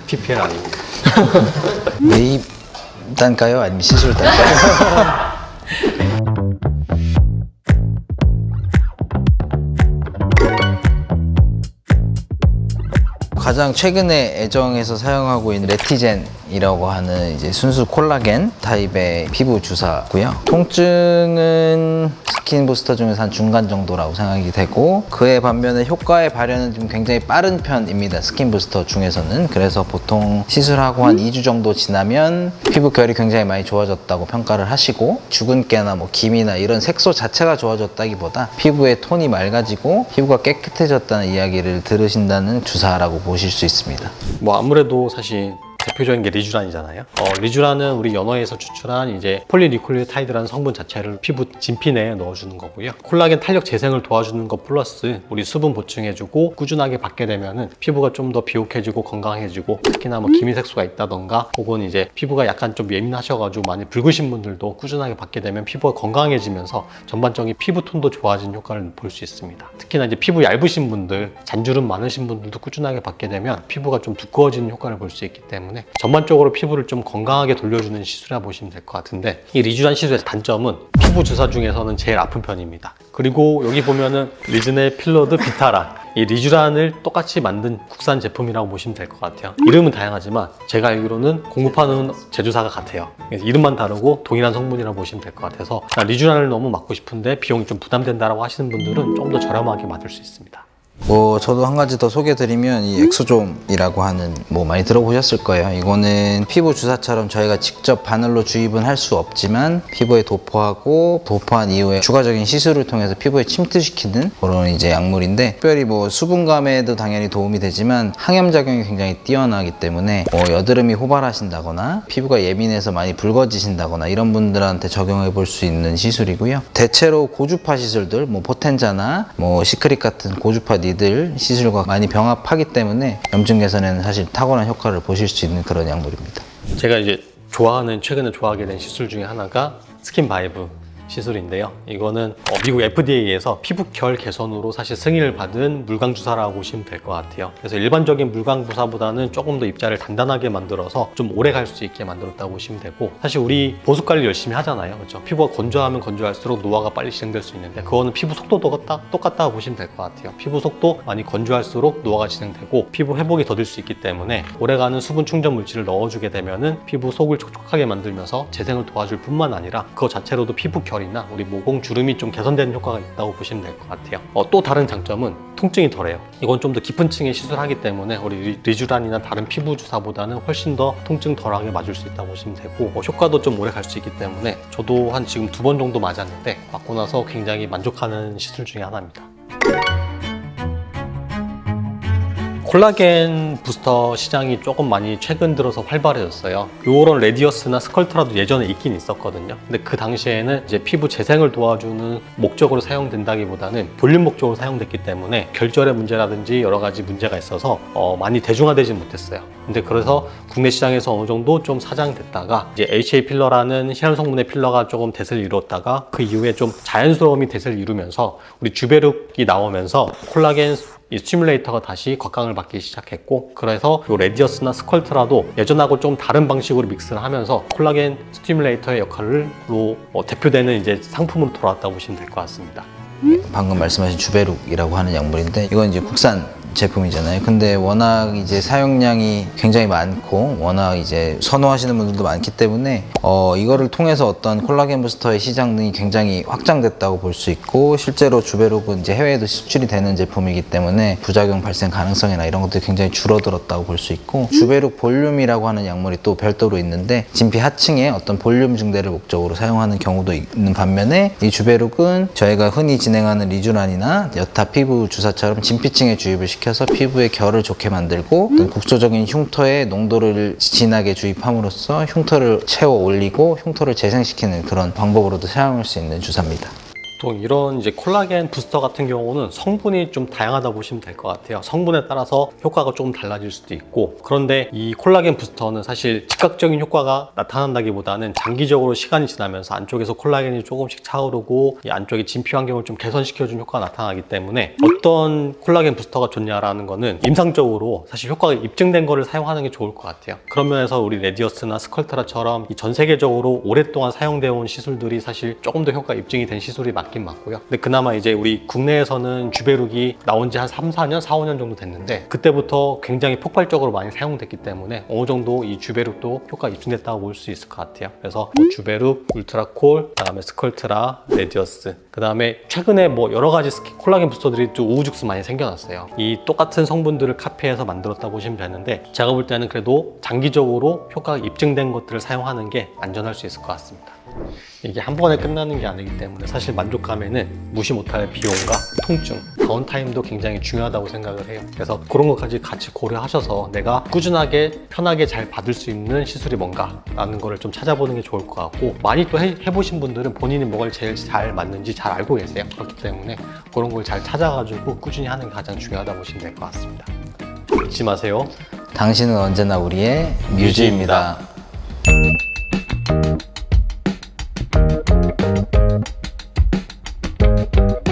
PPL 아닙니다. 매입 단가요? 아니면 시술 단가요? 가장 최근에 애정에서 사용하고 있는 레티젠이라고 하는 이제 순수 콜라겐 타입의 피부 주사고요. 통증은 스킨 부스터 중에서 한 중간 정도라고 생각이 되고, 그에 반면에 효과의 발현은 좀 굉장히 빠른 편입니다. 스킨 부스터 중에서는. 그래서 보통 시술하고 한 2주 정도 지나면 피부 결이 굉장히 많이 좋아졌다고 평가를 하시고, 주근깨나 뭐 기미나 이런 색소 자체가 좋아졌다기보다 피부의 톤이 맑아지고 피부가 깨끗해졌다는 이야기를 들으신다는 주사라고 보실 수 있습니다. 뭐 아무래도 사실 대표적인 게 리쥬란이잖아요. 리쥬란은 우리 연어에서 추출한 이제 폴리니콜레오타이드라는 성분 자체를 피부 진피 내에 넣어주는 거고요. 콜라겐 탄력 재생을 도와주는 것 플러스 우리 수분 보충해주고 꾸준하게 받게 되면은 피부가 좀 더 비옥해지고 건강해지고, 특히나 뭐 기미색소가 있다던가 혹은 이제 피부가 약간 좀 예민하셔가지고 많이 붉으신 분들도 꾸준하게 받게 되면 피부가 건강해지면서 전반적인 피부 톤도 좋아진 효과를 볼 수 있습니다. 특히나 이제 피부 얇으신 분들, 잔주름 많으신 분들도 꾸준하게 받게 되면 피부가 좀 두꺼워지는 효과를 볼 수 있기 때문에 전반적으로 피부를 좀 건강하게 돌려주는 시술이라 보시면 될 것 같은데, 이 리쥬란 시술의 단점은 피부 주사 중에서는 제일 아픈 편입니다. 그리고 여기 보면은 리즈네 필러드 비타란, 이 리쥬란을 똑같이 만든 국산 제품이라고 보시면 될 것 같아요. 이름은 다양하지만 제가 알기로는 공급하는 제조사가 같아요. 그래서 이름만 다르고 동일한 성분이라고 보시면 될 것 같아서, 리쥬란을 너무 맞고 싶은데 비용이 좀 부담된다라고 하시는 분들은 좀 더 저렴하게 맞을 수 있습니다. 저도 한 가지 더 소개해드리면, 이 엑소좀이라고 하는, 많이 들어보셨을 거예요. 이거는 피부 주사처럼 저희가 직접 바늘로 주입은 할 수 없지만 피부에 도포하고, 도포한 이후에 추가적인 시술을 통해서 피부에 침투시키는 그런 이제 약물인데, 특별히 수분감에도 당연히 도움이 되지만 항염작용이 굉장히 뛰어나기 때문에 여드름이 호발하신다거나 피부가 예민해서 많이 붉어지신다거나 이런 분들한테 적용해 볼 수 있는 시술이고요. 대체로 고주파 시술들, 포텐자나 시크릿 같은 고주파 니들 시술과 많이 병합하기 때문에 염증 개선에는 사실 탁월한 효과를 보실 수 있는 그런 약물입니다. 제가 이제 최근에 좋아하게 된 시술 중에 하나가 스킨바이브 시술인데요. 이거는 미국 FDA에서 피부 결 개선으로 사실 승인을 받은 물광 주사라고 보시면 될 것 같아요. 그래서 일반적인 물광 주사보다는 조금 더 입자를 단단하게 만들어서 좀 오래 갈 수 있게 만들었다고 보시면 되고, 사실 우리 보습 관리 열심히 하잖아요, 그렇죠? 피부가 건조하면 건조할수록 노화가 빨리 진행될 수 있는데, 그거는 피부 속도도 똑같다고 보시면 될 것 같아요. 피부 속도 많이 건조할수록 노화가 진행되고 피부 회복이 더딜 수 있기 때문에 오래가는 수분 충전 물질을 넣어주게 되면은 피부 속을 촉촉하게 만들면서 재생을 도와줄 뿐만 아니라 그거 자체로도 피부 결이나 우리 모공 주름이 좀 개선되는 효과가 있다고 보시면 될 것 같아요. 또 다른 장점은 통증이 덜해요. 이건 좀 더 깊은 층에 시술하기 때문에 우리 리쥬란이나 다른 피부 주사보다는 훨씬 더 통증 덜하게 맞을 수 있다고 보시면 되고, 효과도 좀 오래 갈 수 있기 때문에 저도 한 지금 2번 정도 맞았는데 맞고 나서 굉장히 만족하는 시술 중에 하나입니다. 콜라겐 부스터 시장이 조금 많이 최근 들어서 활발해졌어요. 요런 레디어스나 스컬트라도 예전에 있긴 있었거든요. 근데 그 당시에는 이제 피부 재생을 도와주는 목적으로 사용된다기보다는 볼륨 목적으로 사용됐기 때문에 결절의 문제라든지 여러 가지 문제가 있어서 많이 대중화되지 못했어요. 근데 그래서 국내 시장에서 어느 정도 좀 사장됐다가 이제 HA 필러라는 희귀 성분의 필러가 조금 대세를 이뤘다가 그 이후에 좀 자연스러움이 대세를 이루면서 우리 주베룩이 나오면서 콜라겐 이 스티뮬레이터가 다시 곽강을 받기 시작했고, 그래서 요 레디어스나 스컬트라도 예전하고 좀 다른 방식으로 믹스를 하면서 콜라겐 스티뮬레이터의 역할로 대표되는 이제 상품으로 돌아왔다고 보시면 될 것 같습니다. 방금 말씀하신 주베룩이라고 하는 약물인데, 이건 이제 국산 제품이잖아요. 근데 워낙 이제 사용량이 굉장히 많고 워낙 이제 선호하시는 분들도 많기 때문에 이거를 통해서 어떤 콜라겐 부스터의 시장 등이 굉장히 확장됐다고 볼 수 있고, 실제로 주베룩은 이제 해외에도 수출이 되는 제품이기 때문에 부작용 발생 가능성이나 이런 것들이 굉장히 줄어들었다고 볼 수 있고, 주베룩 볼륨이라고 하는 약물이 또 별도로 있는데 진피 하층에 어떤 볼륨 증대를 목적으로 사용하는 경우도 있는 반면에, 이 주베룩은 저희가 흔히 진행하는 리쥬란이나 여타 피부 주사처럼 진피층에 주입을 시켜서 피부의 결을 좋게 만들고 국소적인 흉터에 농도를 진하게 주입함으로써 흉터를 채워 올리고 흉터를 재생시키는 그런 방법으로도 사용할 수 있는 주사입니다. 보통 이런 이제 콜라겐 부스터 같은 경우는 성분이 좀 다양하다 보시면 될 것 같아요. 성분에 따라서 효과가 조금 달라질 수도 있고, 그런데 이 콜라겐 부스터는 사실 즉각적인 효과가 나타난다기보다는 장기적으로 시간이 지나면서 안쪽에서 콜라겐이 조금씩 차오르고 이 안쪽의 진피 환경을 좀 개선시켜주는 효과가 나타나기 때문에 어떤 콜라겐 부스터가 좋냐라는 거는 임상적으로 사실 효과가 입증된 거를 사용하는 게 좋을 것 같아요. 그런 면에서 우리 레디어스나 스컬트라처럼 이 전 세계적으로 오랫동안 사용되어 온 시술들이 사실 조금 더 효과 입증이 된 시술이 맞긴 맞고요. 근데 그나마 이제 우리 국내에서는 주베룩이 나온 지 한 3, 4년, 4, 5년 정도 됐는데 그때부터 굉장히 폭발적으로 많이 사용됐기 때문에 어느 정도 이 주베룩도 효과 입증됐다고 볼 수 있을 것 같아요. 그래서 뭐 주베룩, 울트라콜, 그다음에 스컬트라, 레디어스, 그다음에 최근에 뭐 여러 가지 콜라겐 부스터들이 또 우후죽순 많이 생겨났어요. 이 똑같은 성분들을 카피해서 만들었다 보시면 되는데 제가 볼 때는 그래도 장기적으로 효과가 입증된 것들을 사용하는 게 안전할 수 있을 것 같습니다. 이게 한 번에 끝나는 게 아니기 때문에 사실 만족감에는 무시 못할 비용과 통증, 다운타임도 굉장히 중요하다고 생각을 해요. 그래서 그런 것까지 같이 고려하셔서 내가 꾸준하게 편하게 잘 받을 수 있는 시술이 뭔가 라는 거를 좀 찾아보는 게 좋을 것 같고, 많이 또 해보신 분들은 본인이 뭐가 제일 잘 맞는지 잘 알고 계세요. 그렇기 때문에 그런 걸 잘 찾아가지고 꾸준히 하는 게 가장 중요하다고 보시면 될 것 같습니다. 잊지 마세요. 당신은 언제나 우리의 뮤즈입니다.